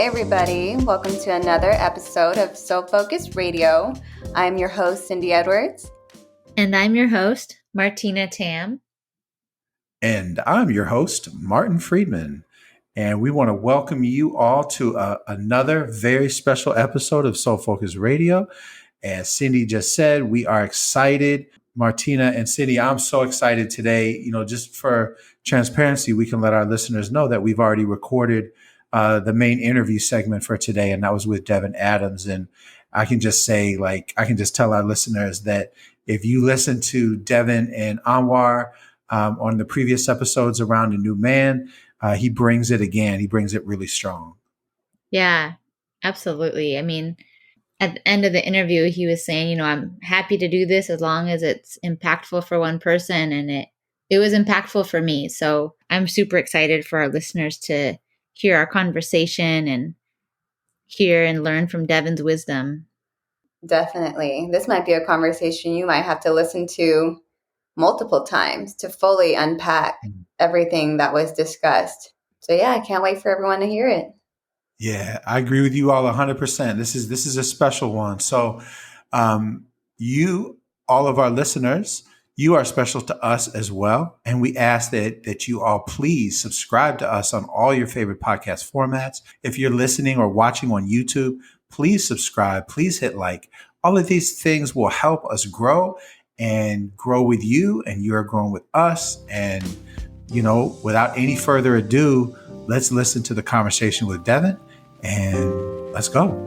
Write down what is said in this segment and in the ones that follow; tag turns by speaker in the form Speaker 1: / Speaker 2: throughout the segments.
Speaker 1: Hey everybody, welcome to another episode of Soul Focused Radio. I'm your host, Cindy Edwards.
Speaker 2: And I'm your host, Martina Tam.
Speaker 3: And I'm your host, Martin Friedman. And we want to welcome you all to another very special episode of Soul Focused Radio. As Cindy just said, we are excited. Martina and Cindy, I'm so excited today. You know, just for transparency, we can let our listeners know that we've already recorded the main interview segment for today, and that was with Devon Adams. And I can just say, I can just tell our listeners that if you listen to Devon and Anuar on the previous episodes around a new man, he brings it again. He brings it really strong.
Speaker 2: Yeah, absolutely. I mean, at the end of the interview, he was saying, I'm happy to do this as long as it's impactful for one person. And it was impactful for me. So I'm super excited for our listeners to hear our conversation and hear and learn from Devon's wisdom.
Speaker 1: Definitely. This might be a conversation you might have to listen to multiple times to fully unpack everything that was discussed. So yeah, I can't wait for everyone to hear it.
Speaker 3: Yeah, I agree with you all 100%. This is a special one. So you, all of our listeners, you are special to us as well. And we ask that you all please subscribe to us on all your favorite podcast formats. If you're listening or watching on YouTube, please subscribe, please hit like. All of these things will help us grow and grow with you, and you're growing with us. And, without any further ado, let's listen to the conversation with Devon. And let's go.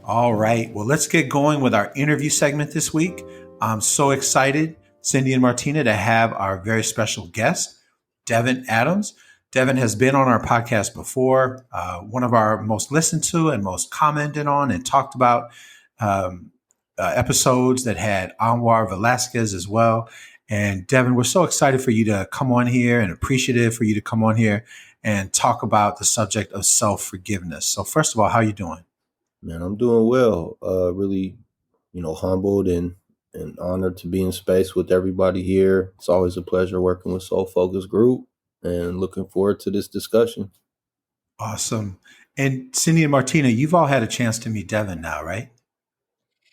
Speaker 3: All right. Well, let's get going with our interview segment this week. I'm so excited, Cindy and Martina, to have our very special guest, Devon Adams. Devon has been on our podcast before, one of our most listened to and most commented on and talked about episodes that had Anuar Velasquez as well. And Devon, we're so excited for you to come on here and appreciative for you to come on here and talk about the subject of self-forgiveness. So first of all, how are you doing?
Speaker 4: Man, I'm doing well. Really, humbled and honored to be in space with everybody here. It's always a pleasure working with Soul Focus Group and looking forward to this discussion.
Speaker 3: Awesome. And Cindy and Martina, you've all had a chance to meet Devon now, right?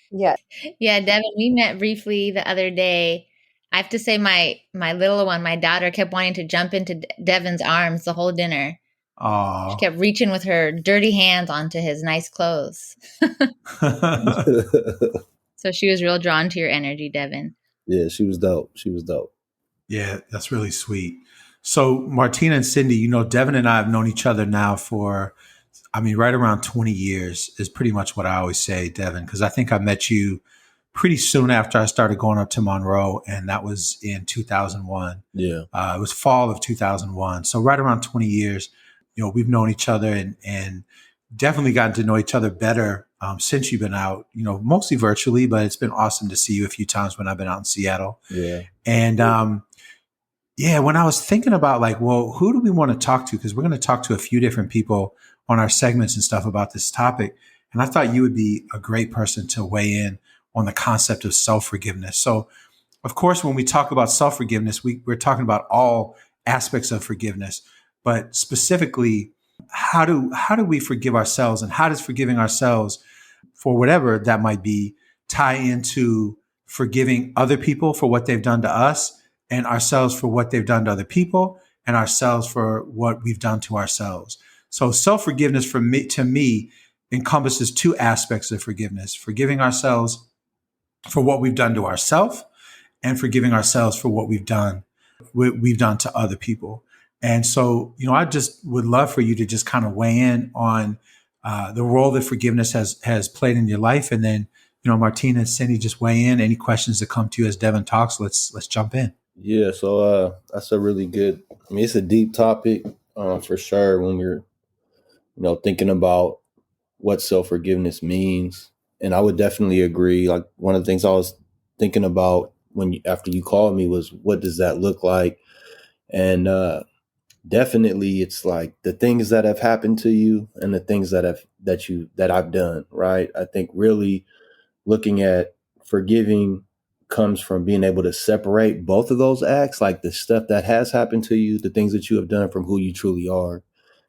Speaker 1: Yeah.
Speaker 2: Yeah, Devon, we met briefly the other day. I have to say my little one, my daughter, kept wanting to jump into Devon's arms the whole dinner.
Speaker 3: Aww.
Speaker 2: She kept reaching with her dirty hands onto his nice clothes. So she was real drawn to your energy, Devon.
Speaker 4: Yeah, she was dope.
Speaker 3: Yeah, that's really sweet. So Martina and Cindy, Devon and I have known each other now for, right around 20 years is pretty much what I always say, Devon, because I think I met you pretty soon after I started going up to Monroe, and that was in 2001.
Speaker 4: Yeah.
Speaker 3: It was fall of 2001. So right around 20 years. We've known each other and definitely gotten to know each other better since you've been out, mostly virtually, but it's been awesome to see you a few times when I've been out in Seattle.
Speaker 4: Yeah.
Speaker 3: And when I was thinking about who do we want to talk to? Because we're going to talk to a few different people on our segments and stuff about this topic. And I thought you would be a great person to weigh in on the concept of self-forgiveness. So, of course, when we talk about self-forgiveness, we're talking about all aspects of forgiveness. But specifically, how do we forgive ourselves, and how does forgiving ourselves for whatever that might be tie into forgiving other people for what they've done to us, and ourselves for what they've done to other people, and ourselves for what we've done to ourselves? So self-forgiveness to me encompasses two aspects of forgiveness: forgiving ourselves for what we've done to ourselves, and forgiving ourselves for what we've done to other people. And so, I just would love for you to just kind of weigh in on the role that forgiveness has played in your life. And then, Martina and Cindy, just weigh in. Any questions that come to you as Devon talks, let's jump in.
Speaker 4: Yeah, so that's a really good, it's a deep topic for sure when we're, thinking about what self-forgiveness means. And I would definitely agree. Like, one of the things I was thinking about after you called me was, what does that look like? And definitely it's like the things that have happened to you and the things that I've done, right? I think really looking at forgiving comes from being able to separate both of those acts, like the stuff that has happened to you, the things that you have done, from who you truly are.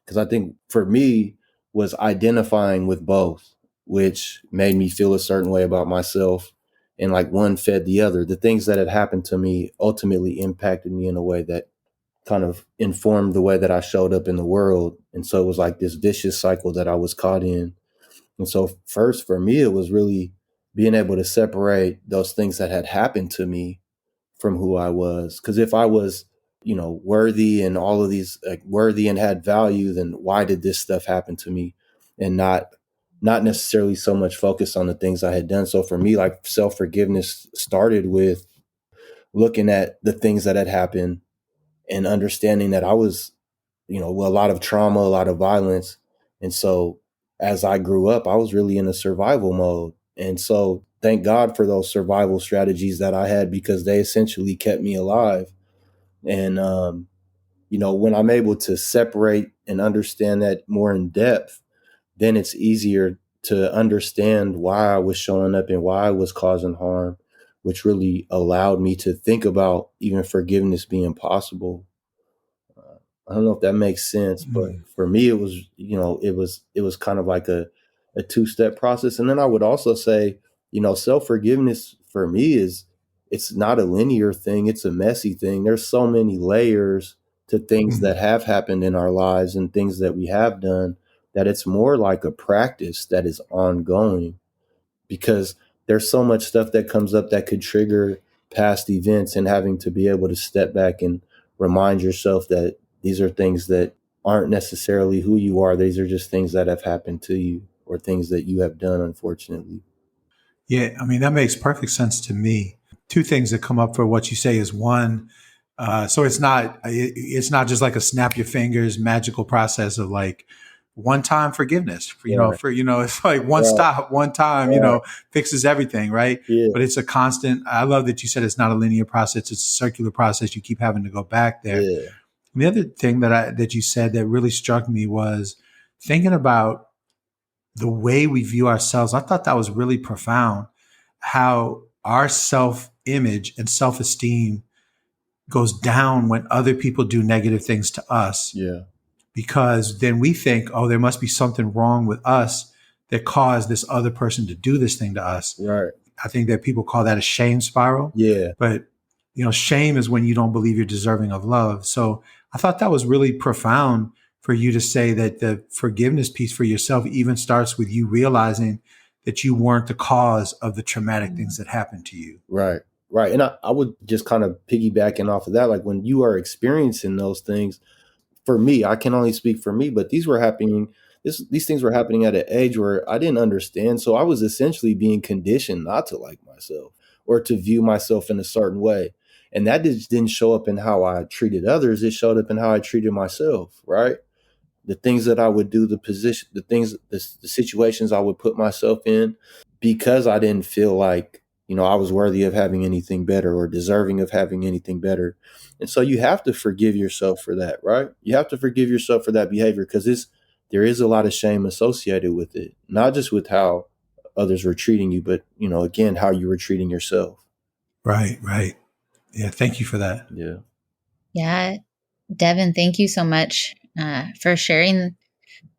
Speaker 4: Because I think for me was identifying with both, which made me feel a certain way about myself. And like one fed the other. The things that had happened to me ultimately impacted me in a way that kind of informed the way that I showed up in the world. And so it was like this vicious cycle that I was caught in. And so first for me, it was really being able to separate those things that had happened to me from who I was. Because if I was, worthy and all of these, like, worthy and had value, then why did this stuff happen to me? And not necessarily so much focused on the things I had done. So for me, like self forgiveness started with looking at the things that had happened and understanding that I was, a lot of trauma, a lot of violence. And so as I grew up, I was really in a survival mode. And so thank God for those survival strategies that I had, because they essentially kept me alive. And, when I'm able to separate and understand that more in depth, then it's easier to understand why I was showing up and why I was causing harm, which really allowed me to think about even forgiveness being possible. I don't know if that makes sense, but for me, it was, it was kind of like a two-step process. And then I would also say, self-forgiveness for me it's not a linear thing. It's a messy thing. There's so many layers to things that have happened in our lives and things that we have done, that it's more like a practice that is ongoing, because there's so much stuff that comes up that could trigger past events, and having to be able to step back and remind yourself that these are things that aren't necessarily who you are. These are just things that have happened to you, or things that you have done, unfortunately.
Speaker 3: Yeah, I mean, that makes perfect sense to me. Two things that come up for what you say is one, so it's not just like a snap your fingers magical process of like one time forgiveness.
Speaker 4: Right,
Speaker 3: It's like one
Speaker 4: right,
Speaker 3: stop, one time,
Speaker 4: right.
Speaker 3: fixes everything, right?
Speaker 4: Yeah,
Speaker 3: But it's a constant. I love that you said it's not a linear process; it's a circular process. You keep having to go back there.
Speaker 4: yeah.
Speaker 3: And the other thing that you said that really struck me was thinking about the way we view ourselves. I thought that was really profound. How our self image and self esteem goes down when other people do negative things to us,
Speaker 4: Yeah.
Speaker 3: because then we think, oh, there must be something wrong with us that caused this other person to do this thing to us.
Speaker 4: Right.
Speaker 3: I think that people call that a shame spiral.
Speaker 4: Yeah.
Speaker 3: But, shame is when you don't believe you're deserving of love. So I thought that was really profound for you to say that the forgiveness piece for yourself even starts with you realizing that you weren't the cause of the traumatic things that happened to you.
Speaker 4: Right. Right. And I would just kind of piggybacking off of that, like when you are experiencing those things, for me, I can only speak for me, but these things were happening at an age where I didn't understand. So I was essentially being conditioned not to like myself, or to view myself in a certain way. And that just didn't show up in how I treated others. It showed up in how I treated myself, right? The things that I would do, the situations I would put myself in, because I didn't feel like, I was worthy of having anything better, or deserving of having anything better. And so you have to forgive yourself for that, right? You have to forgive yourself for that behavior, because there is a lot of shame associated with it, not just with how others were treating you, but, again, how you were treating yourself.
Speaker 3: Right, right. Yeah, thank you for that.
Speaker 4: Yeah.
Speaker 2: Yeah. Devon, thank you so much for sharing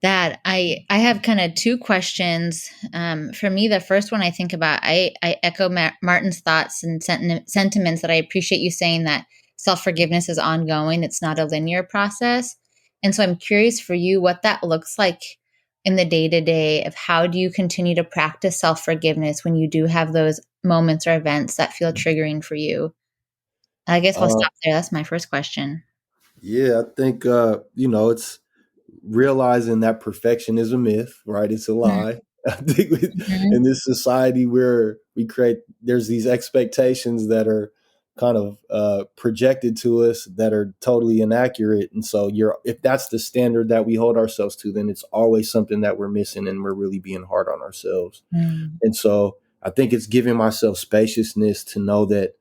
Speaker 2: that. I have kind of two questions. For me, the first one I think about, I echo Martin's thoughts and sentiments, that I appreciate you saying that self-forgiveness is ongoing. It's not a linear process. And so I'm curious for you what that looks like in the day-to-day of how do you continue to practice self-forgiveness when you do have those moments or events that feel triggering for you. I guess I'll
Speaker 4: Uh,
Speaker 2: stop there. That's my first question.
Speaker 4: yeah, I think, it's realizing that perfection is a myth, right? It's a lie. I think
Speaker 2: Mhm.
Speaker 4: in this society where there's these expectations that are kind of projected to us that are totally inaccurate. And so if that's the standard that we hold ourselves to, then it's always something that we're missing, and we're really being hard on ourselves.
Speaker 2: Mm.
Speaker 4: And so I think it's giving myself spaciousness to know that,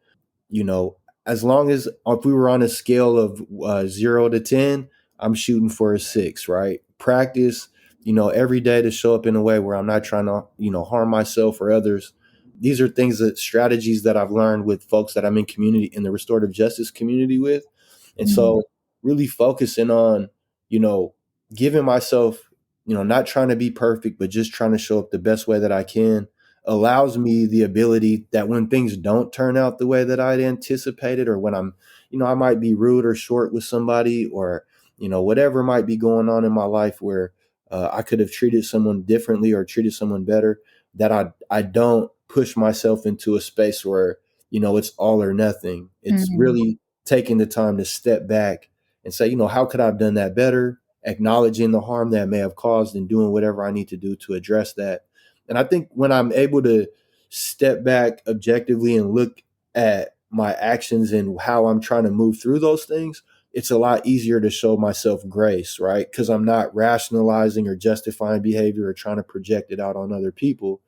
Speaker 4: you know, as long as if we were on a scale of 0 to 10, I'm shooting for a 6, right? Practice, every day to show up in a way where I'm not trying to, harm myself or others. These are things that strategies that I've learned with folks that I'm in the restorative justice community with. And
Speaker 2: Mm.
Speaker 4: so really focusing on, you know, giving myself, not trying to be perfect, but just trying to show up the best way that I can allows me the ability that when things don't turn out the way that I'd anticipated, or when I'm, I might be rude or short with somebody, or, whatever might be going on in my life where I could have treated someone differently or treated someone better, that I don't push myself into a space where, it's all or nothing. It's
Speaker 2: Mm.
Speaker 4: really taking the time to step back and say, how could I have done that better? Acknowledging the harm that I may have caused and doing whatever I need to do to address that. And I think when I'm able to step back objectively and look at my actions and how I'm trying to move through those things, it's a lot easier to show myself grace, right? Because I'm not rationalizing or justifying behavior or trying to project it out on other people.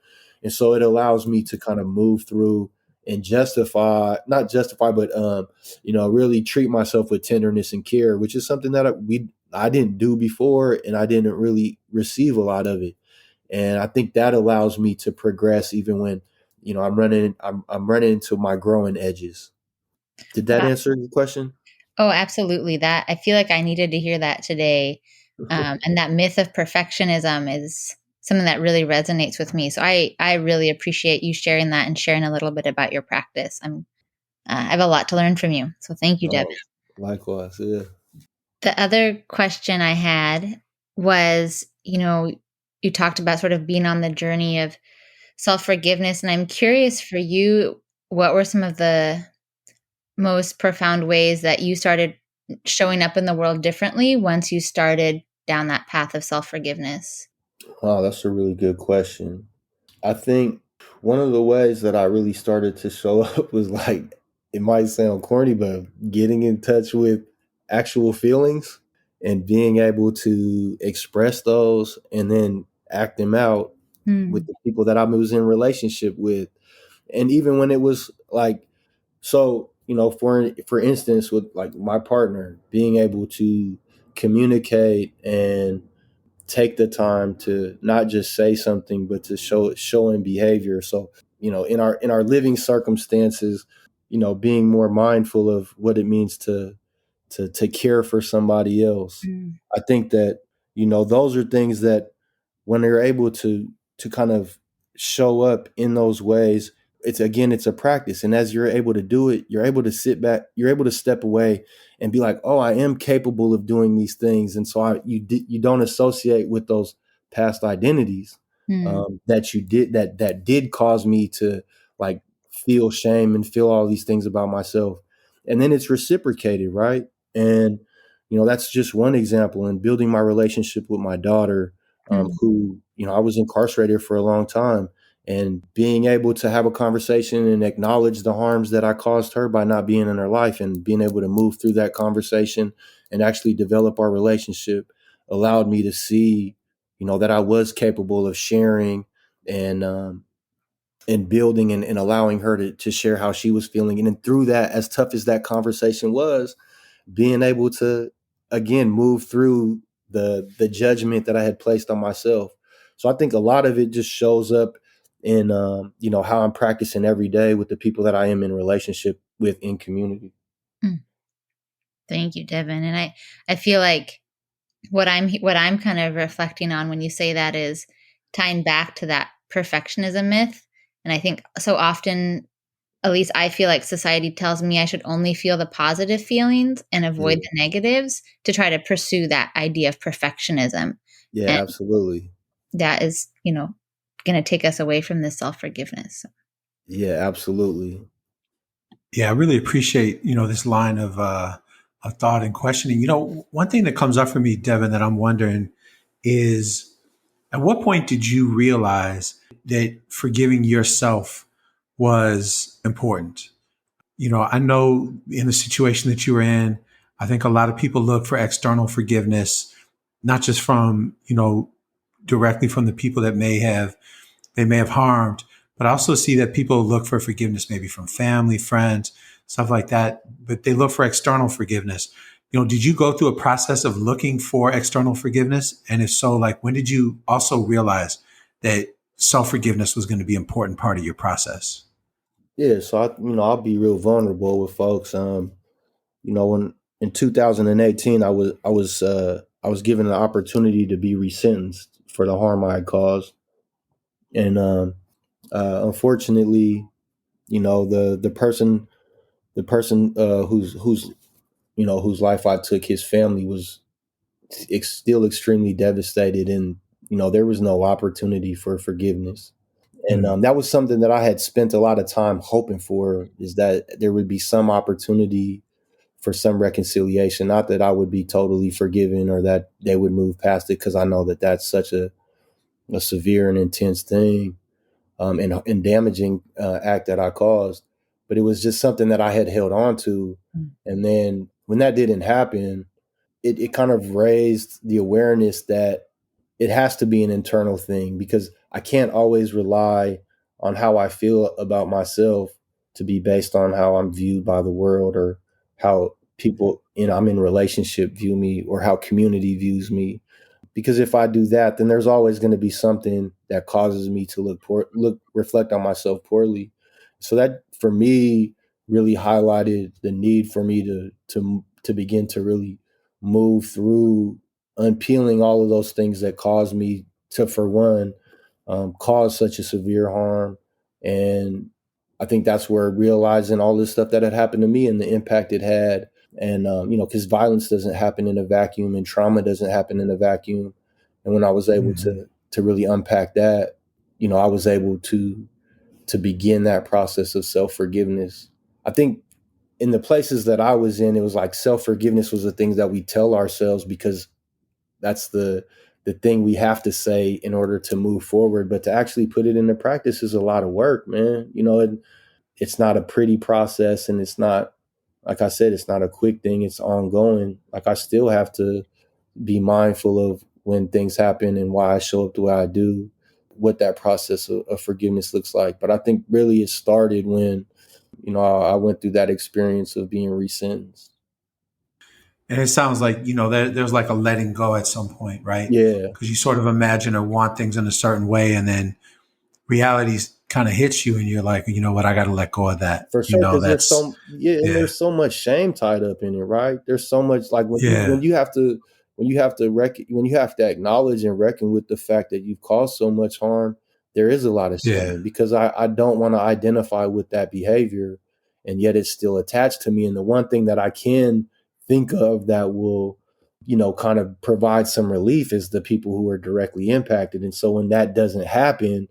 Speaker 4: And so it allows me to kind of move through and not justify, but really treat myself with tenderness and care, which is something that I didn't do before, and I didn't really receive a lot of it. And I think that allows me to progress even when, I'm running into my growing edges. Did that
Speaker 2: Wow.
Speaker 4: answer your question?
Speaker 2: Oh, absolutely. That I feel like I needed to hear that today. And that myth of perfectionism is something that really resonates with me. So I really appreciate you sharing that and sharing a little bit about your practice. I have a lot to learn from you. So thank you, Devin.
Speaker 4: Oh, likewise, yeah.
Speaker 2: The other question I had was, you talked about sort of being on the journey of self forgiveness. And I'm curious for you, what were some of the most profound ways that you started showing up in the world differently once you started down that path of self forgiveness?
Speaker 4: Wow, that's a really good question. I think one of the ways that I really started to show up was like, it might sound corny, but getting in touch with actual feelings and being able to express those and then act them out with
Speaker 2: Mm.
Speaker 4: the people that I was in relationship with. And even when it was like, so, for instance, with like my partner, being able to communicate and take the time to not just say something, but to show in behavior. So, in our living circumstances, being more mindful of what it means to care for somebody else.
Speaker 2: Mm.
Speaker 4: I think that, those are things that when they're able to kind of show up in those ways, it's a practice. And as you're able to do it, you're able to sit back, you're able to step away and be like, oh, I am capable of doing these things. And so you don't associate with those past identities
Speaker 2: Mm.
Speaker 4: that did cause me to like feel shame and feel all these things about myself. And then it's reciprocated, right? And that's just one example. In building my relationship with my daughter,
Speaker 2: Mm.
Speaker 4: who, I was incarcerated for a long time, and being able to have a conversation and acknowledge the harms that I caused her by not being in her life, and being able to move through that conversation and actually develop our relationship allowed me to see, that I was capable of sharing and building and allowing her to share how she was feeling. And then through that, as tough as that conversation was, being able to again move through the judgment that I had placed on myself. So I think a lot of it just shows up in how I'm practicing every day with the people that I am in relationship with in community.
Speaker 2: Mm. Thank you, Devin. And I feel like what I'm kind of reflecting on when you say that is tying back to that perfectionism myth. And I think so often, at least I feel like society tells me I should only feel the positive feelings and avoid
Speaker 4: Yeah,
Speaker 2: the negatives to try to pursue that idea of perfectionism.
Speaker 4: yeah,
Speaker 2: And
Speaker 4: absolutely.
Speaker 2: that is, going to take us away from this self forgiveness.
Speaker 4: Yeah, absolutely.
Speaker 3: Yeah, I really appreciate, this line of thought and questioning. One thing that comes up for me, Devin, that I'm wondering is, at what point did you realize that forgiving yourself was important? I know in the situation that you were in, I think a lot of people look for external forgiveness, not just from, directly from the people that they may have harmed, but I also see that people look for forgiveness maybe from family, friends. stuff like that, but they look for external forgiveness. Did you go through a process of looking for external forgiveness? And if so, like, when did you also realize that self-forgiveness was going to be an important part of your process?
Speaker 4: Yeah, so I'll be real vulnerable with folks. When in 2018, I was given an opportunity to be resentenced for the harm I had caused, and unfortunately, the person whose life I took, his family was still extremely devastated, and there was no opportunity for forgiveness. And
Speaker 3: Mm.
Speaker 4: that was something that I had spent a lot of time hoping for, is that there would be some opportunity for some reconciliation. Not that I would be totally forgiven or that they would move past it, because I know that that's such a severe and intense thing, and damaging act that I caused. But it was just something that I had held on to. And then when that didn't happen, it kind of raised the awareness that it has to be an internal thing, because I can't always rely on how I feel about myself to be based on how I'm viewed by the world, or how people I'm in relationship view me, or how community views me. Because if I do that, then there's always going to be something that causes me to reflect on myself poorly. So that, for me, really highlighted the need for me to begin to really move through unpeeling all of those things that caused me to, for one, cause such a severe harm. And I think that's where realizing all this stuff that had happened to me and the impact it had. And, because violence doesn't happen in a vacuum, and trauma doesn't happen in a vacuum. And when I was able
Speaker 3: Mm-hmm.
Speaker 4: to really unpack that, I was able to begin that process of self-forgiveness. I think in the places that I was in, it was like self-forgiveness was the things that we tell ourselves, because that's the thing we have to say in order to move forward. But to actually put it into practice is a lot of work, man. It's not a pretty process, and it's not, like I said, it's not a quick thing. It's ongoing. Like, I still have to be mindful of when things happen and why I show up the way I do, what that process of forgiveness looks like. But I think really it started when, I went through that experience of being resentenced.
Speaker 3: And it sounds like, there's like a letting go at some point, right?
Speaker 4: Yeah.
Speaker 3: Because you sort of imagine or want things in a certain way, and then reality kind of hits you, and you're like, you know what, I got to let go of that.
Speaker 4: For sure, because
Speaker 3: That's,
Speaker 4: and
Speaker 3: yeah,
Speaker 4: there's so much shame tied up in it, right? There's so much, like,
Speaker 3: yeah,
Speaker 4: when you have to acknowledge and reckon with the fact that you've caused so much harm. There is a lot of
Speaker 3: yeah,
Speaker 4: shame, because I don't want to identify with that behavior, and yet it's still attached to me. And the one thing that I can think of that will, kind of provide some relief, is the people who are directly impacted. And so when that doesn't happen,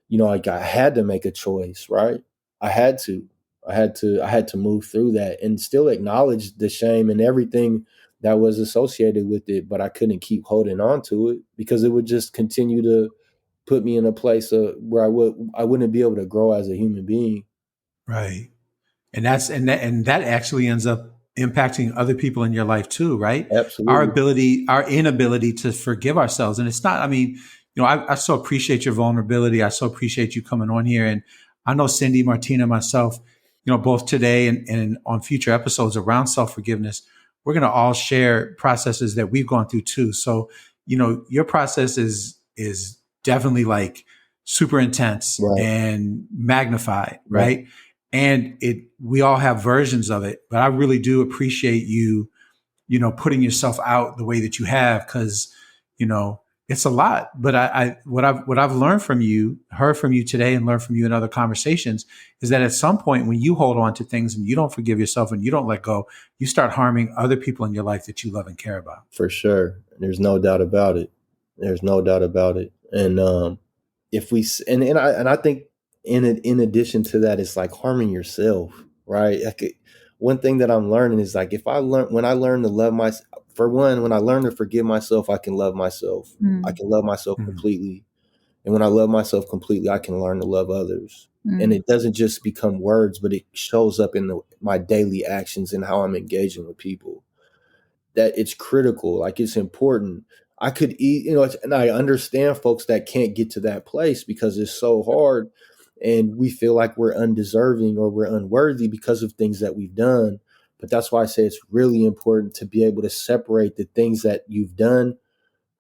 Speaker 4: like, I had to make a choice, right? I had to. I had to move through that and still acknowledge the shame and everything that was associated with it, but I couldn't keep holding on to it, because it would just continue to put me in a place where I wouldn't be able to grow as a human being.
Speaker 3: right. And that actually ends up impacting other people in your life too, right?
Speaker 4: Absolutely.
Speaker 3: Our inability to forgive ourselves. And it's not, I mean, I so appreciate your vulnerability. I so appreciate you coming on here. And I know Cindy, Martina, myself, both today and on future episodes around self-forgiveness, we're going to all share processes that we've gone through too. So, your process is definitely like super intense
Speaker 4: Right.
Speaker 3: and magnified,
Speaker 4: Right.
Speaker 3: right? And we all have versions of it, but I really do appreciate you, putting yourself out the way that you have, because, you know, it's a lot. But what I've learned from you, heard from you today, and learned from you in other conversations is that at some point when you hold on to things and you don't forgive yourself and you don't let go, you start harming other people in your life that you love and care about.
Speaker 4: For sure. There's no doubt about it. There's no doubt about it. And if we and I think in addition to that, it's like harming yourself, right? Like, one thing that I'm learning is, like, if I learn when I learn to love myself, for one, when I learn to forgive myself, I can love myself. I
Speaker 2: Mm,
Speaker 4: can love myself
Speaker 3: Mm.
Speaker 4: completely. And when I love myself completely, I can learn to love others. And
Speaker 2: mm,
Speaker 4: it doesn't just become words, but it shows up in my daily actions and how I'm engaging with people. That it's critical, like, it's important. I could eat, and I understand folks that can't get to that place because it's so hard. and we feel like we're undeserving or we're unworthy because of things that we've done. But that's why I say it's really important to be able to separate the things that you've done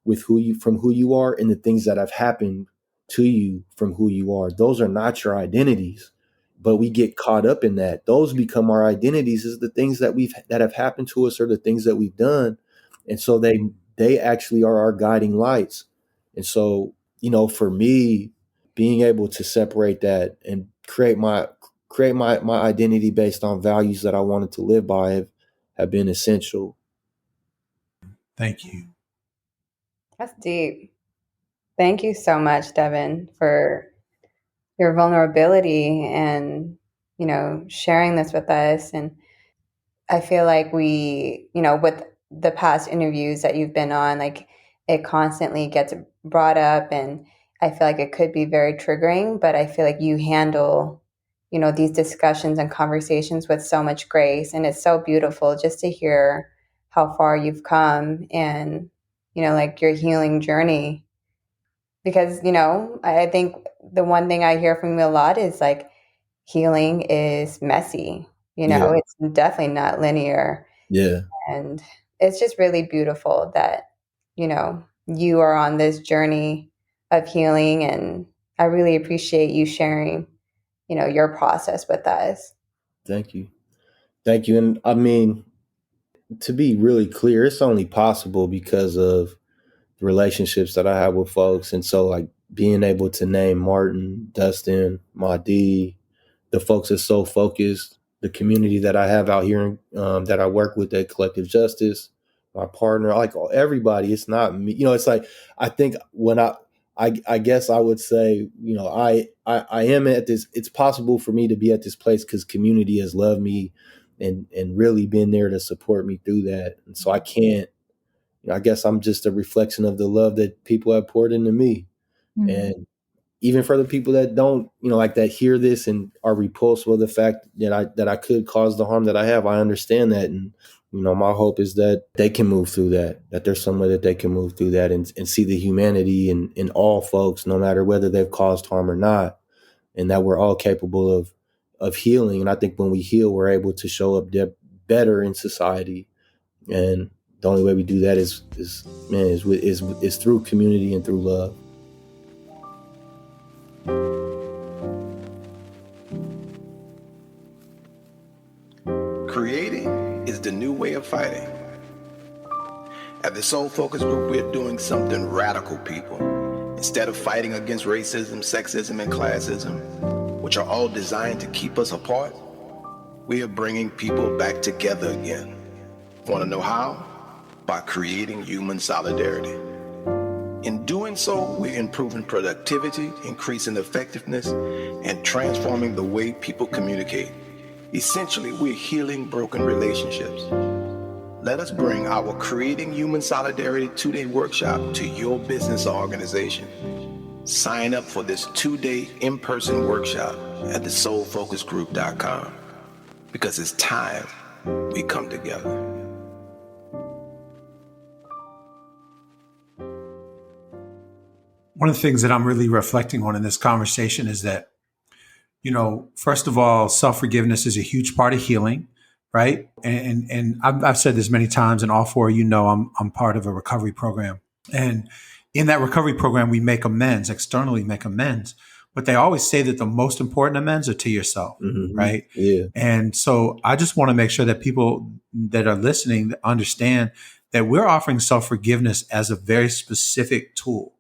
Speaker 4: with who you are, and the things that have happened to you from who you are. Those are not your identities, but we get caught up in that. Those become our identities, is the things that have happened to us, or the things that we've done. And so they actually are our guiding lights. And so, for me, being able to separate that and create my identity based on values that I wanted to live by have been essential.
Speaker 3: Thank you.
Speaker 1: That's deep. Thank you so much, Devon, for your vulnerability and, sharing this with us. And I feel like with the past interviews that you've been on, like it constantly gets brought up, and I feel like it could be very triggering, but I feel like you handle, these discussions and conversations with so much grace. And it's so beautiful just to hear how far you've come and, like your healing journey. Because, I think the one thing I hear from you a lot is like healing is messy.
Speaker 4: Yeah.
Speaker 1: It's definitely not linear.
Speaker 4: Yeah.
Speaker 1: And it's just really beautiful that, you are on this journey of healing. And I really appreciate you sharing, your process with us.
Speaker 4: Thank you. Thank you. And I mean, to be really clear, it's only possible because of the relationships that I have with folks. And so, like, being able to name Martin, Dustin, Madi, the folks at Soul Focused, the community that I have out here, that I work with at Collective Justice, my partner, like everybody. It's not me. It's like, I think when I guess I would say, I am at this. It's possible for me to be at this place because community has loved me and really been there to support me through that. And so I can't. I guess I'm just a reflection of the love that people have poured into me.
Speaker 2: Mm-hmm.
Speaker 4: And even for the people that don't, like that hear this and are repulsed with the fact that I could cause the harm that I have, I understand that. And, my hope is that they can move through that there's some way that they can move through that and see the humanity in all folks, no matter whether they've caused harm or not, and that we're all capable of healing. And I think when we heal, we're able to show up better in society. And the only way we do that is through community and through love.
Speaker 5: Creating is the new way of fighting. At the Soul Focus Group, we're doing something radical, people. Instead of fighting against racism, sexism, and classism, which are all designed to keep us apart, we are bringing people back together again. Want to know how? By creating human solidarity. In doing so, we're improving productivity, increasing effectiveness, and transforming the way people communicate. Essentially, we're healing broken relationships. Let us bring our Creating Human Solidarity 2-day workshop to your business or organization. Sign up for this 2-day in-person workshop at thesoulfocusgroup.com, because it's time we come together.
Speaker 3: One of the things that I'm really reflecting on in this conversation is that, first of all, self-forgiveness is a huge part of healing, right? And I've said this many times, and all four, I'm part of a recovery program. And in that recovery program, we make amends, externally make amends. But they always say that the most important amends are to yourself, right?
Speaker 4: Yeah.
Speaker 3: And so I just want to make sure that people that are listening understand that we're offering self-forgiveness as a very specific tool.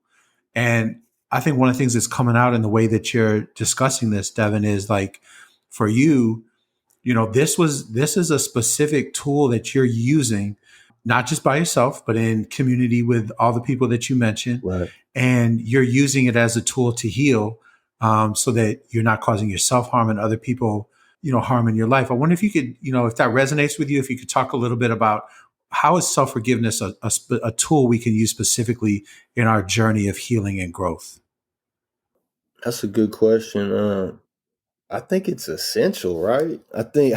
Speaker 3: And I think one of the things that's coming out in the way that you're discussing this, Devon, is like, for you, this is a specific tool that you're using, not just by yourself, but in community with all the people that you mentioned.
Speaker 4: Right.
Speaker 3: And you're using it as a tool to heal, so that you're not causing yourself harm and other people, harm in your life. I wonder if you could, if that resonates with you, if you could talk a little bit about how is self-forgiveness a tool we can use specifically in our journey of healing and growth?
Speaker 4: That's a good question. I think it's essential, right? I think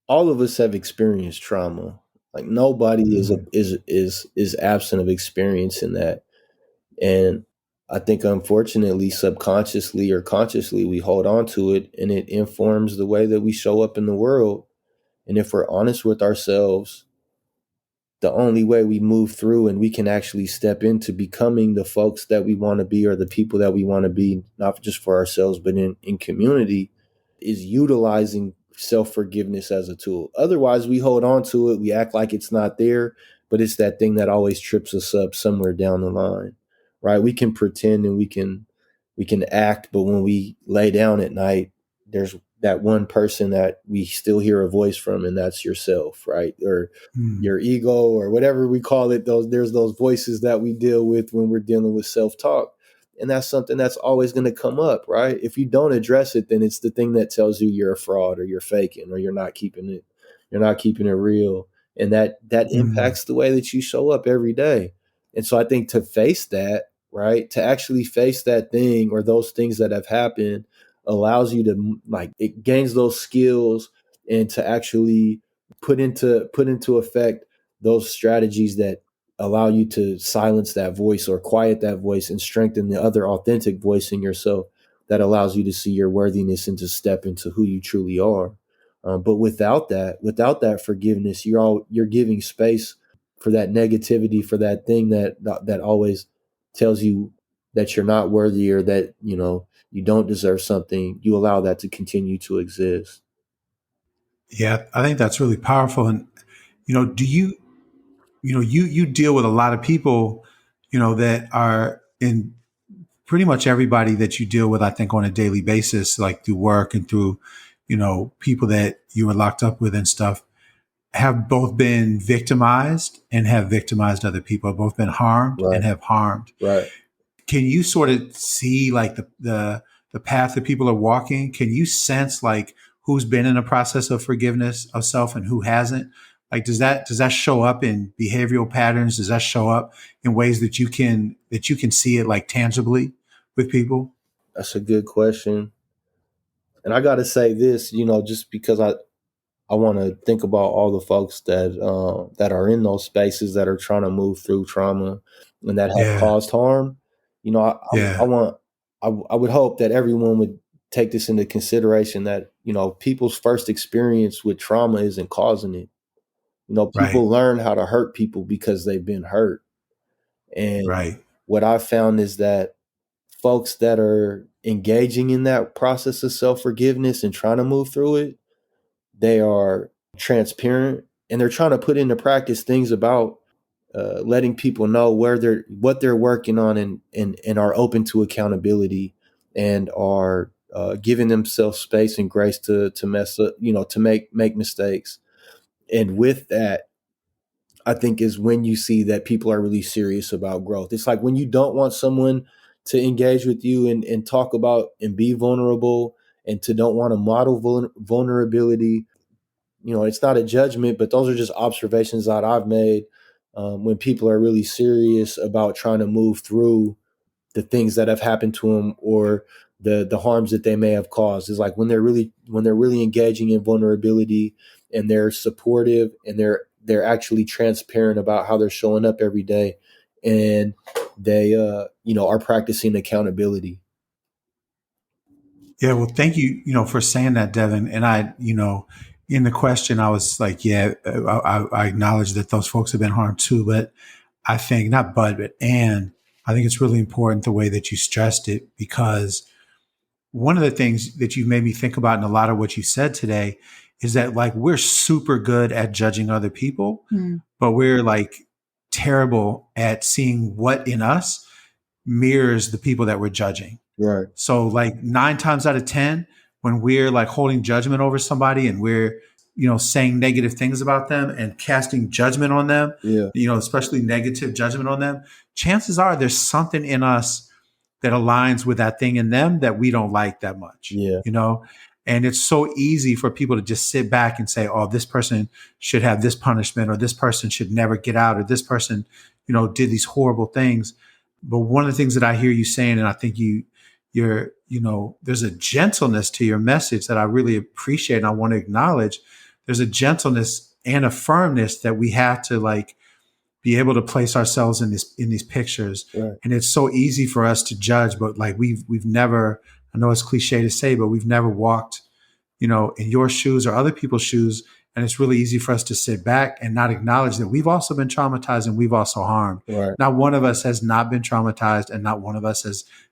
Speaker 4: all of us have experienced trauma. Like nobody is absent of experiencing that. And I think unfortunately, subconsciously or consciously, we hold on to it, and it informs the way that we show up in the world. And if we're honest with ourselves, the only way we move through and we can actually step into becoming the folks that we want to be, or the people that we want to be, not just for ourselves, but in community, is utilizing self-forgiveness as a tool. Otherwise, we hold on to it, we act like it's not there, but it's that thing that always trips us up somewhere down the line, right? We can pretend and we can act, but when we lay down at night, there's that one person that we still hear a voice from, and that's yourself, right? Or your ego, or whatever we call it. There's those voices that we deal with when we're dealing with self-talk. And that's something that's always going to come up, right? If you don't address it, then it's the thing that tells you you're a fraud, or you're faking, or you're not keeping it real. And that
Speaker 3: Mm.
Speaker 4: impacts the way that you show up every day. And so I think to face that, right, to actually face that thing or those things that have happened, allows you to, like, it gains those skills, and to actually put into effect those strategies that allow you to silence that voice or quiet that voice, and strengthen the other authentic voice in yourself that allows you to see your worthiness and to step into who you truly are. But without that forgiveness, you're giving space for that negativity, for that thing that always tells you that you're not worthy, or that you don't deserve something. You allow that to continue to exist.
Speaker 3: Yeah, I think that's really powerful. And do you deal with a lot of people, that are in pretty much everybody that you deal with, I think, on a daily basis, like through work and through, people that you were locked up with and stuff, have both been victimized and have victimized other people, have both been harmed
Speaker 4: Right.
Speaker 3: and have harmed.
Speaker 4: Right.
Speaker 3: Can you sort of see like the path that people are walking? Can you sense like who's been in a process of forgiveness of self and who hasn't? Like does that show up in behavioral patterns? Does that show up in ways that you can see it like tangibly with people?
Speaker 4: That's a good question. And I got to say this, just because I want to think about all the folks that are in those spaces, that are trying to move through trauma and that have
Speaker 3: Yeah,
Speaker 4: caused harm. I
Speaker 3: yeah,
Speaker 4: want I would hope that everyone would take this into consideration, that people's first experience with trauma isn't causing it.
Speaker 3: right,
Speaker 4: People learn how to hurt people because they've been hurt. And
Speaker 3: right.
Speaker 4: what I've found is that folks that are engaging in that process of self forgiveness and trying to move through it, they are transparent, and they're trying to put into practice things about letting people know what they're working on, and are open to accountability, and are giving themselves space and grace to mess up, to make mistakes. And with that, I think is when you see that people are really serious about growth. It's like when you don't want someone to engage with you and talk about and be vulnerable, and to don't want to model vulnerability. It's not a judgment, but those are just observations that I've made, when people are really serious about trying to move through the things that have happened to them, or the harms that they may have caused. Is like when they're really engaging in vulnerability, and they're supportive, and they're actually transparent about how they're showing up every day, and they are practicing accountability.
Speaker 3: Yeah, well, thank you, for saying that, Devin. And in the question, I was like, yeah, I acknowledge that those folks have been harmed too, but I think not, but and I think it's really important the way that you stressed it, because one of the things that you made me think about in a lot of what you said today is that like we're super good at judging other people, but we're like terrible at seeing what in us mirrors the people that we're judging.
Speaker 4: Right.
Speaker 3: So like 9 times out of 10, when we're like holding judgment over somebody and we're, saying negative things about them and casting judgment on them,
Speaker 4: Yeah.
Speaker 3: especially negative judgment on them, chances are there's something in us that aligns with that thing in them that we don't like that much,
Speaker 4: Yeah.
Speaker 3: And it's so easy for people to just sit back and say, oh, this person should have this punishment, or this person should never get out, or this person, did these horrible things. But one of the things that I hear you saying, and I think there's a gentleness to your message that I really appreciate and I want to acknowledge. There's a gentleness and a firmness that we have to like be able to place ourselves in these pictures.
Speaker 4: Right.
Speaker 3: And it's so easy for us to judge, but like we've never, I know it's cliche to say, but we've never walked, in your shoes or other people's shoes. And it's really easy for us to sit back and not acknowledge that we've also been traumatized and we've also harmed.
Speaker 4: Right.
Speaker 3: Not one of us has not been traumatized, and not one of us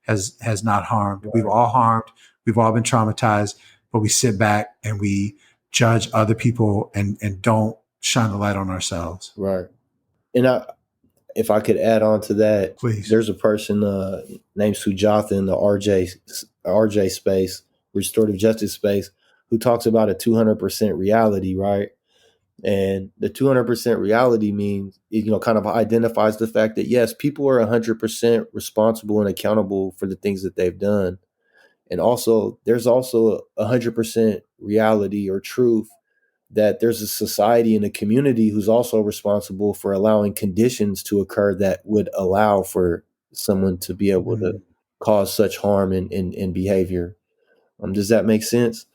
Speaker 3: has not harmed.
Speaker 4: Right.
Speaker 3: We've all harmed. We've all been traumatized, but we sit back and we judge other people and don't shine the light on ourselves.
Speaker 4: Right. And if I could add on to that,
Speaker 3: Please.
Speaker 4: There's a person named Sujatha in the RJ space, restorative justice space, who talks about a 200% reality, right? And the 200% reality means, kind of identifies the fact that, yes, people are 100% responsible and accountable for the things that they've done. And also, there's also 100% reality or truth that there's a society and a community who's also responsible for allowing conditions to occur that would allow for someone to be able to cause such harm in behavior. Does that make sense?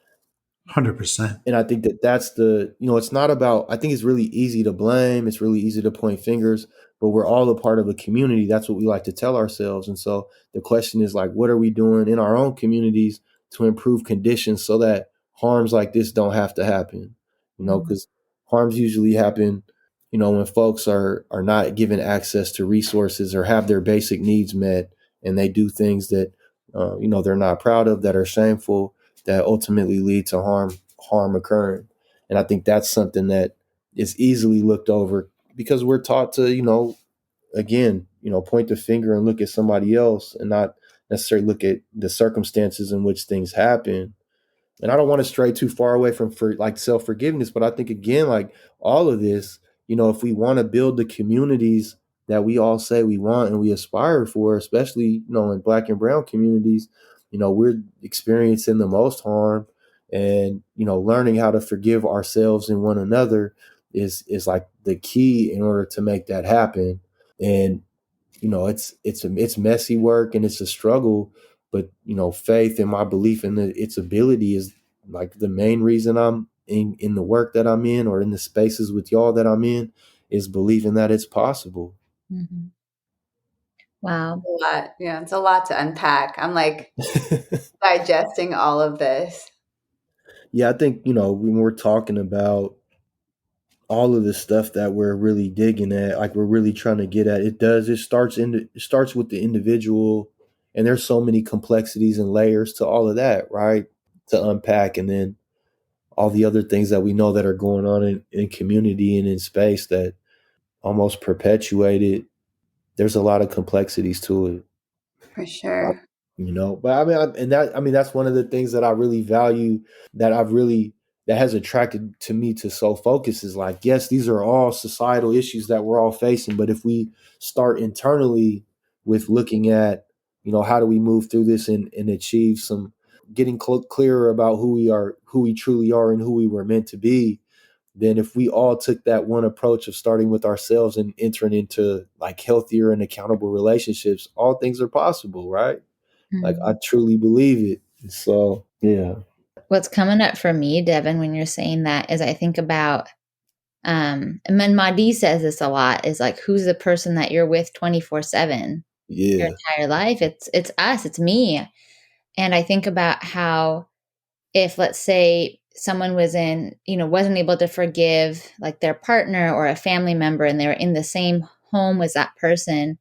Speaker 3: 100%.
Speaker 4: And I think that's it's not about, I think it's really easy to blame. It's really easy to point fingers, but we're all a part of a community. That's what we like to tell ourselves. And so the question is like, what are we doing in our own communities to improve conditions so that harms like this don't have to happen? Because harms usually happen, when folks are not given access to resources or have their basic needs met, and they do things that, they're not proud of, that are shameful, that ultimately lead to harm occurring. And I think that's something that is easily looked over because we're taught to, again, point the finger and look at somebody else and not necessarily look at the circumstances in which things happen. And I don't want to stray too far away from self-forgiveness, but I think, again, like all of this, if we want to build the communities that we all say we want and we aspire for, especially, in Black and brown communities, we're experiencing the most harm, and, learning how to forgive ourselves and one another is like the key in order to make that happen. And, it's messy work and it's a struggle, but, faith and my belief in its ability is like the main reason I'm in the work that I'm in, or in the spaces with y'all that I'm in, is believing that it's possible.
Speaker 2: Mm-hmm. Wow.
Speaker 1: A lot. Yeah, it's a lot to unpack. I'm like digesting all of this.
Speaker 4: Yeah, I think, when we're talking about all of the stuff that we're really digging at, like we're really trying to get at, it starts with the individual, and there's so many complexities and layers to all of that, right? To unpack, and then all the other things that we know that are going on in community and in space that almost perpetuate it. There's a lot of complexities to it.
Speaker 1: For sure.
Speaker 4: But that's one of the things that I really value, that has attracted to me to Soul Focus, is like, yes, these are all societal issues that we're all facing, but if we start internally with looking at, how do we move through this and achieve some, getting clearer about who we truly are and who we were meant to be, then if we all took that one approach of starting with ourselves and entering into like healthier and accountable relationships, all things are possible, right?
Speaker 2: Mm-hmm.
Speaker 4: Like, I truly believe it. So, yeah.
Speaker 2: What's coming up for me, Devon, when you're saying that, is I think about, and Mahdi says this a lot, is like, who's the person that you're with 24/7?
Speaker 4: Yeah.
Speaker 2: Your entire life. It's us, it's me. And I think about how, if, let's say, someone wasn't able to forgive like their partner or a family member, and they were in the same home as that person,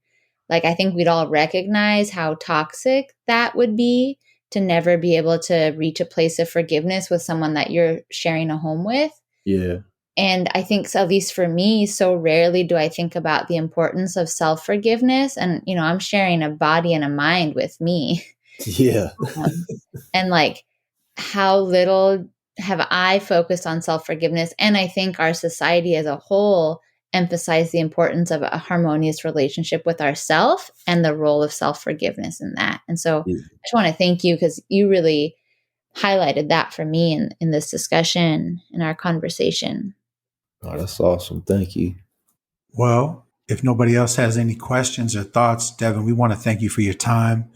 Speaker 2: like, I think we'd all recognize how toxic that would be, to never be able to reach a place of forgiveness with someone that you're sharing a home with.
Speaker 4: Yeah.
Speaker 2: And I think, so, at least for me, so rarely do I think about the importance of self-forgiveness. And, I'm sharing a body and a mind with me.
Speaker 4: Yeah.
Speaker 2: And like, how little have I focused on self-forgiveness? And I think our society as a whole emphasize the importance of a harmonious relationship with ourselves and the role of self-forgiveness in that. And so I just want to thank you, because you really highlighted that for me in this discussion, in our conversation.
Speaker 4: Oh, that's awesome. Thank you.
Speaker 3: Well, if nobody else has any questions or thoughts, Devon, we want to thank you for your time,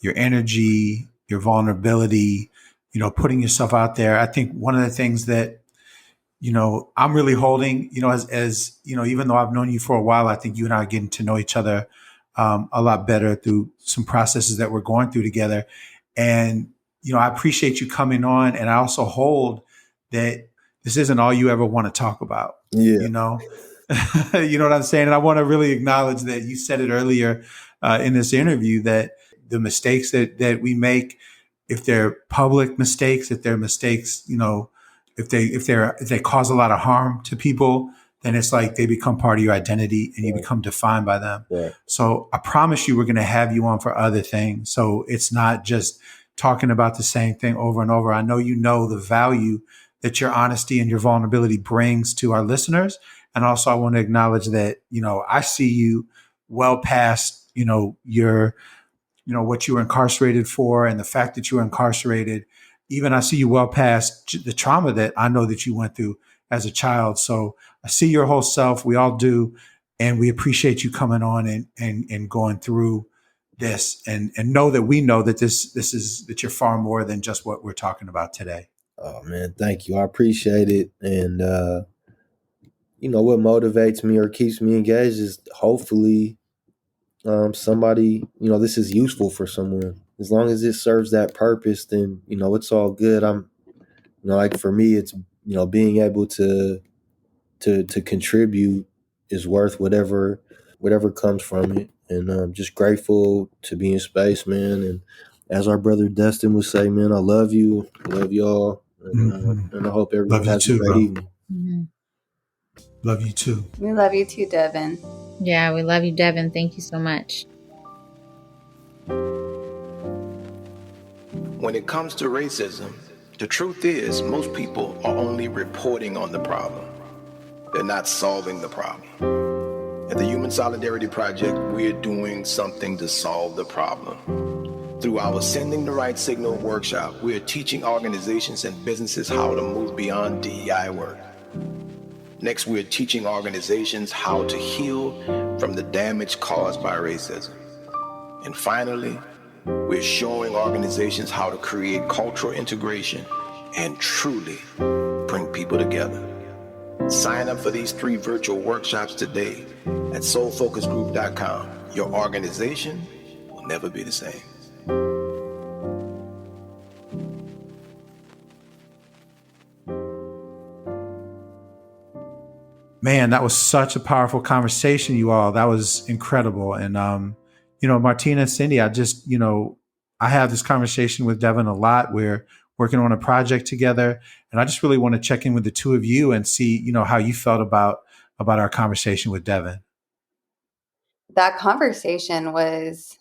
Speaker 3: your energy, your vulnerability, putting yourself out there. I think one of the things that I'm really holding, as even though I've known you for a while, I think you and I are getting to know each other a lot better through some processes that we're going through together. And, I appreciate you coming on. And I also hold that this isn't all you ever want to talk about,
Speaker 4: Yeah.
Speaker 3: you know? You know what I'm saying? And I want to really acknowledge that you said it earlier in this interview, that the mistakes that we make, if they're public mistakes, if they're mistakes, if they cause a lot of harm to people, then it's like they become part of your identity and you become defined by them.
Speaker 4: Right.
Speaker 3: So I promise you, we're going to have you on for other things. So it's not just talking about the same thing over and over. I know the value that your honesty and your vulnerability brings to our listeners. And also I want to acknowledge that, I see you well past, your what you were incarcerated for and the fact that you were incarcerated. Even I see you well past the trauma that I know that you went through as a child. So I see your whole self. We all do. And we appreciate you coming on and going through this and know that we know that that you're far more than just what we're talking about today.
Speaker 4: Oh man, thank you. I appreciate it. And what motivates me or keeps me engaged is hopefully somebody, this is useful for someone. As long as it serves that purpose, then, it's all good. I'm, like for me, it's, being able to contribute is worth whatever comes from it. And I'm just grateful to be in space, man. And as our brother Dustin would say, man, I love you. I love y'all. And I hope everyone
Speaker 3: Love you
Speaker 4: has
Speaker 3: too,
Speaker 4: a great
Speaker 3: bro.
Speaker 4: evening.
Speaker 2: Mm-hmm.
Speaker 3: Love you too.
Speaker 1: We love you too, Devon.
Speaker 2: Yeah, we love you, Devon. Thank you so much.
Speaker 5: When it comes to racism, the truth is most people are only reporting on the problem. They're not solving the problem. At the Human Solidarity Project, we're doing something to solve the problem. Through our Sending the Right Signal workshop, we're teaching organizations and businesses how to move beyond DEI work. Next, we're teaching organizations how to heal from the damage caused by racism. And finally, we're showing organizations how to create cultural integration and truly bring people together. Sign up for these 3 virtual workshops today at soulfocusgroup.com. Your organization will never be the same.
Speaker 3: Man, that was such a powerful conversation, you all. That was incredible. And, Martina and Cindy, I have this conversation with Devon a lot. We're working on a project together. And I just really want to check in with the two of you and see, how you felt about our conversation with Devon.
Speaker 1: That conversation was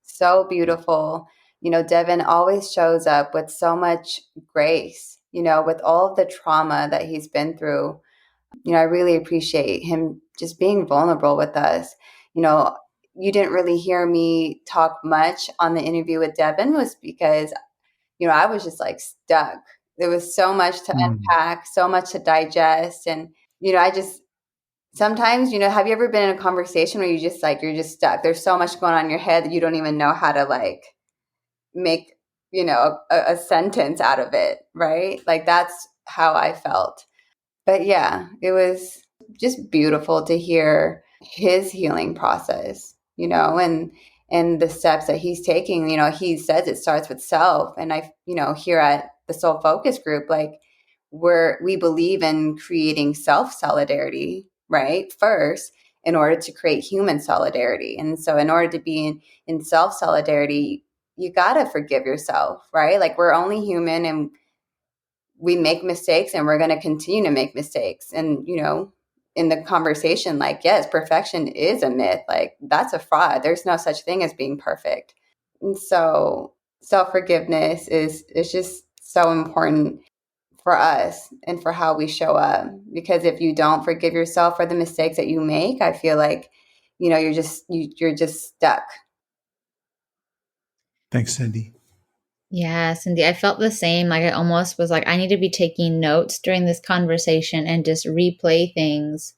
Speaker 1: so beautiful. Devon always shows up with so much grace, with all of the trauma that he's been through. I really appreciate him just being vulnerable with us. You didn't really hear me talk much on the interview with Devon was because, I was just like stuck. There was so much to unpack, so much to digest. And, I just, sometimes, have you ever been in a conversation where you're just stuck? There's so much going on in your head that you don't even know how to make, a sentence out of it. Right. Like that's how I felt. But yeah, it was just beautiful to hear his healing process, and the steps that he's taking. He says it starts with self. And here at the Soul Focus Group, we believe in creating self solidarity, right? First, in order to create human solidarity. And so in order to be in self solidarity, you got to forgive yourself, right? Like we're only human and we make mistakes and we're going to continue to make mistakes. And, in the conversation, yes, perfection is a myth. That's a fraud. There's no such thing as being perfect. And so self-forgiveness is just so important for us and for how we show up. Because if you don't forgive yourself for the mistakes that you make, I feel like, you're just stuck.
Speaker 3: Thanks, Cindy.
Speaker 2: Yeah, Cindy, I felt the same. I almost was like, I need to be taking notes during this conversation and just replay things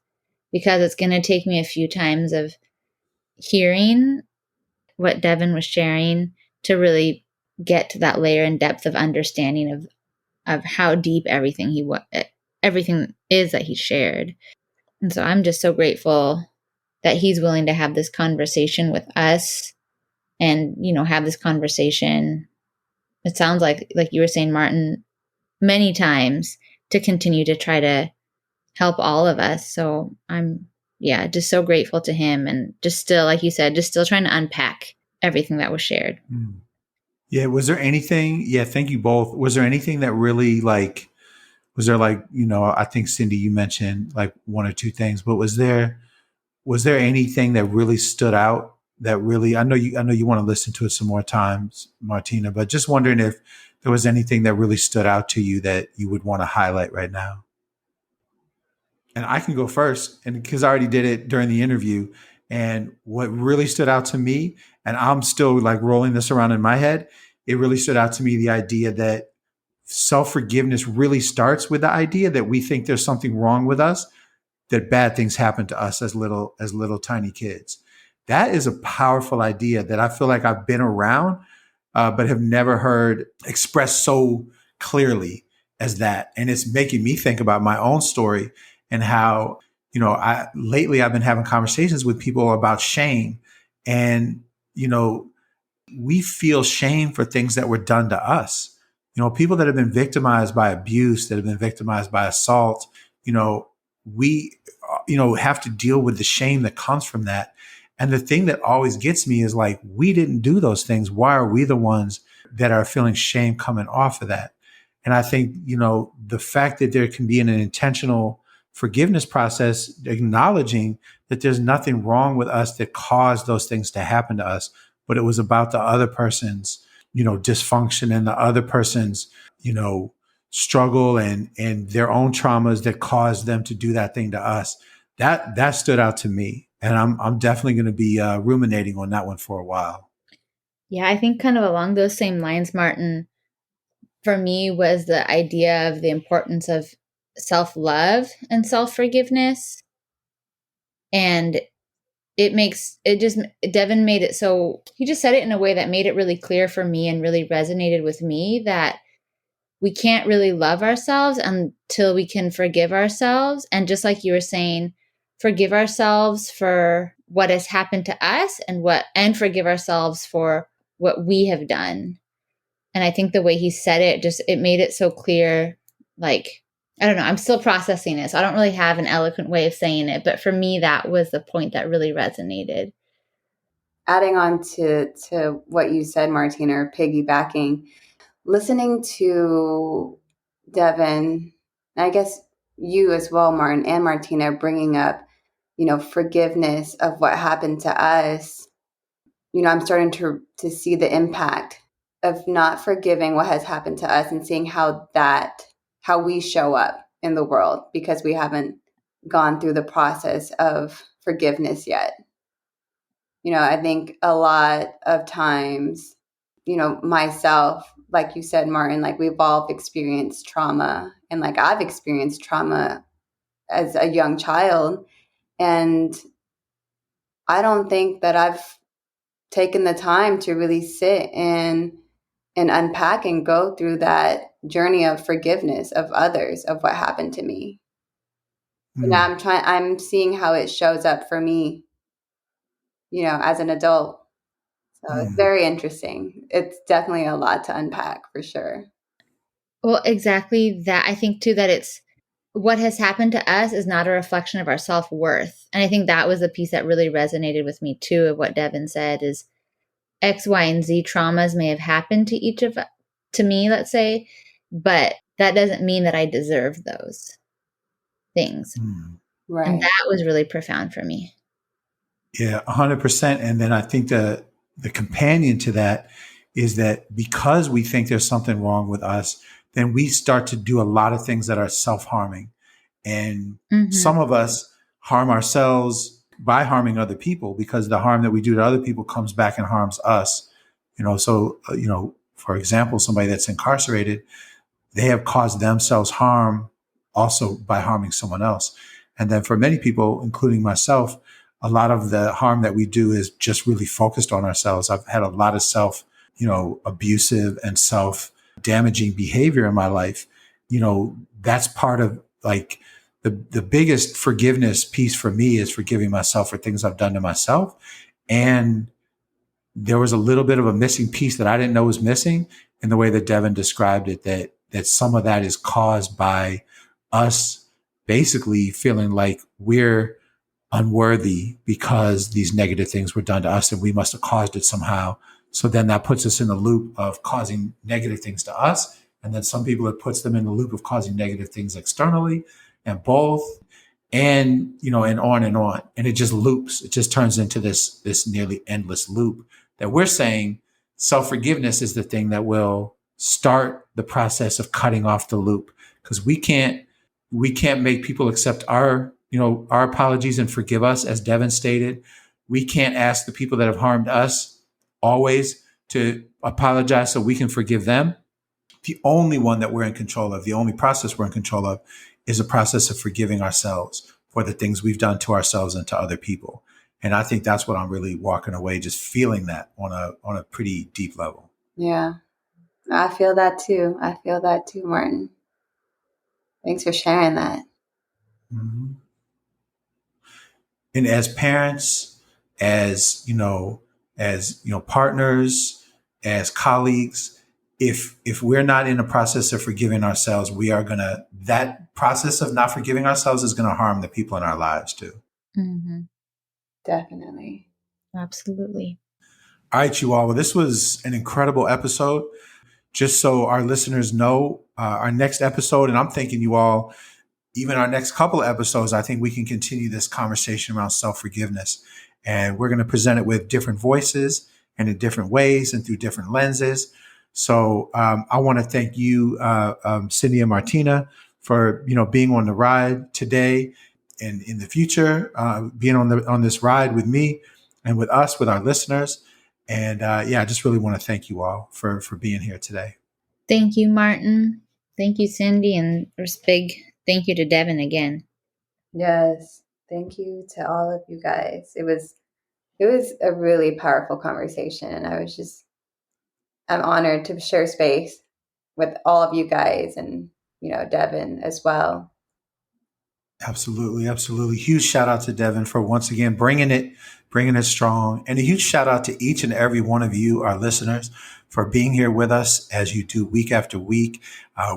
Speaker 2: because it's going to take me a few times of hearing what Devon was sharing to really get to that layer and depth of understanding of how deep everything everything is that he shared. And so I'm just so grateful that he's willing to have this conversation with us and, have this conversation. It sounds like you were saying, Martin, many times, to continue to try to help all of us. So I'm, just so grateful to him, and just still, like you said, just still trying to unpack everything that was shared.
Speaker 3: Yeah. Was there anything? Yeah. Thank you both. Was there anything that really was there I think Cindy, you mentioned like one or two things, but was there anything that really stood out that really, I know you want to listen to it some more times, Martina, but just wondering if there was anything that really stood out to you that you would want to highlight right now. And I can go first, and because I already did it during the interview. And what really stood out to me, and I'm still like rolling this around in my head, it really stood out to me the idea that self-forgiveness really starts with the idea that we think there's something wrong with us, that bad things happen to us as little tiny kids. That is a powerful idea that I feel like I've been around, but have never heard expressed so clearly as that. And it's making me think about my own story and how, lately I've been having conversations with people about shame. And, we feel shame for things that were done to us. People that have been victimized by abuse, that have been victimized by assault, we, have to deal with the shame that comes from that. And the thing that always gets me is like, we didn't do those things. Why are we the ones that are feeling shame coming off of that? And I think, the fact that there can be an intentional forgiveness process, acknowledging that there's nothing wrong with us that caused those things to happen to us, but it was about the other person's, dysfunction and the other person's, struggle and their own traumas that caused them to do that thing to us. That stood out to me. And I'm definitely going to be ruminating on that one for a while.
Speaker 2: Yeah, I think kind of along those same lines, Martin, for me was the idea of the importance of self-love and self-forgiveness. And Devon made it so, he just said it in a way that made it really clear for me and really resonated with me that we can't really love ourselves until we can forgive ourselves. And just like you were saying, forgive ourselves for what has happened to us and forgive ourselves for what we have done. And I think the way he said it, it made it so clear. Like, I don't know, I'm still processing it, so I don't really have an eloquent way of saying it. But for me, that was the point that really resonated.
Speaker 1: Adding on to what you said, Martina, or piggybacking, listening to Devon, I guess you as well, Martin, and Martina, bringing up, forgiveness of what happened to us. I'm starting to see the impact of not forgiving what has happened to us and seeing how we show up in the world because we haven't gone through the process of forgiveness yet. I think a lot of times, myself, like you said, Martin, like we've all experienced trauma, and like I've experienced trauma as a young child. And I don't think that I've taken the time to really sit and unpack and go through that journey of forgiveness of others, of what happened to me. Now I'm seeing how it shows up for me, as an adult. So it's very interesting. It's definitely a lot to unpack for sure.
Speaker 2: Well, exactly that. I think too that it's what has happened to us is not a reflection of our self-worth. And I think that was the piece that really resonated with me too, of what Devon said is X, Y, and Z traumas may have happened to me, let's say, but that doesn't mean that I deserve those things.
Speaker 1: Right.
Speaker 2: And that was really profound for me.
Speaker 3: Yeah, 100%. And then I think the companion to that is that because we think there's something wrong with us, then we start to do a lot of things that are self-harming. And some of us harm ourselves by harming other people because the harm that we do to other people comes back and harms us. So, for example, somebody that's incarcerated, they have caused themselves harm also by harming someone else. And then for many people, including myself, a lot of the harm that we do is just really focused on ourselves. I've had a lot of abusive and self-damaging behavior in my life. That's part of like the biggest forgiveness piece for me is forgiving myself for things I've done to myself. And there was a little bit of a missing piece that I didn't know was missing in the way that Devon described it, that some of that is caused by us basically feeling like we're unworthy because these negative things were done to us and we must have caused it somehow. So then that puts us in the loop of causing negative things to us. And then some people, it puts them in the loop of causing negative things externally, and both, and, you know, and on and on. And it just loops. It just turns into this nearly endless loop that we're saying self-forgiveness is the thing that will start the process of cutting off the loop, because we can't make people accept our apologies and forgive us, as Devon stated. We can't ask the people that have harmed us always to apologize so we can forgive them. The only one that we're in control of, the only process we're in control of, is a process of forgiving ourselves for the things we've done to ourselves and to other people. And I think that's what I'm really walking away, just feeling that on a pretty deep level.
Speaker 1: Yeah, I feel that too. Martin. Thanks for sharing that.
Speaker 3: Mm-hmm. And as parents, as partners, as colleagues, if we're not in a process of forgiving ourselves, that process of not forgiving ourselves is gonna harm the people in our lives too.
Speaker 2: Mm-hmm.
Speaker 1: Definitely.
Speaker 2: Absolutely.
Speaker 3: All right, you all. Well, this was an incredible episode. Just so our listeners know, our next episode, and I'm thinking you all, even our next couple of episodes, I think we can continue this conversation around self-forgiveness. And we're going to present it with different voices and in different ways and through different lenses. So I want to thank you, Cindy and Martina, for being on the ride today and in the future, being on this ride with me and with us, with our listeners. And I just really want to thank you all for being here today.
Speaker 2: Thank you, Martin. Thank you, Cindy, and there's big thank you to Devon again.
Speaker 1: Yes, thank you to all of you guys. It was a really powerful conversation, and I'm honored to share space with all of you guys, and Devon as well.
Speaker 3: Absolutely, absolutely. Huge shout out to Devon for once again bringing it strong, and a huge shout out to each and every one of you, our listeners, for being here with us as you do week after week.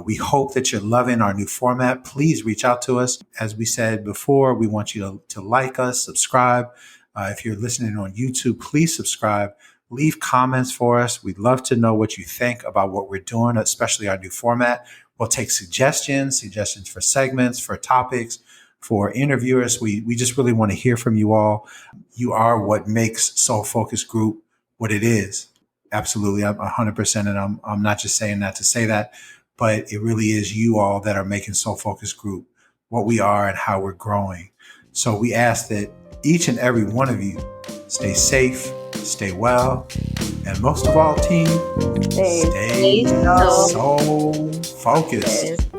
Speaker 3: We hope that you're loving our new format. Please reach out to us. As we said before, we want you to like us, subscribe. If you're listening on YouTube, please subscribe. Leave comments for us. We'd love to know what you think about what we're doing, especially our new format. We'll take suggestions for segments, for topics, for interviewers. We just really want to hear from you all. You are what makes Soul Focus Group what it is. Absolutely, I'm 100%, and I'm not just saying that to say that, but it really is you all that are making Soul Focus Group what we are and how we're growing. So we ask that each and every one of you stay safe, stay well, and most of all, team, stay so focused.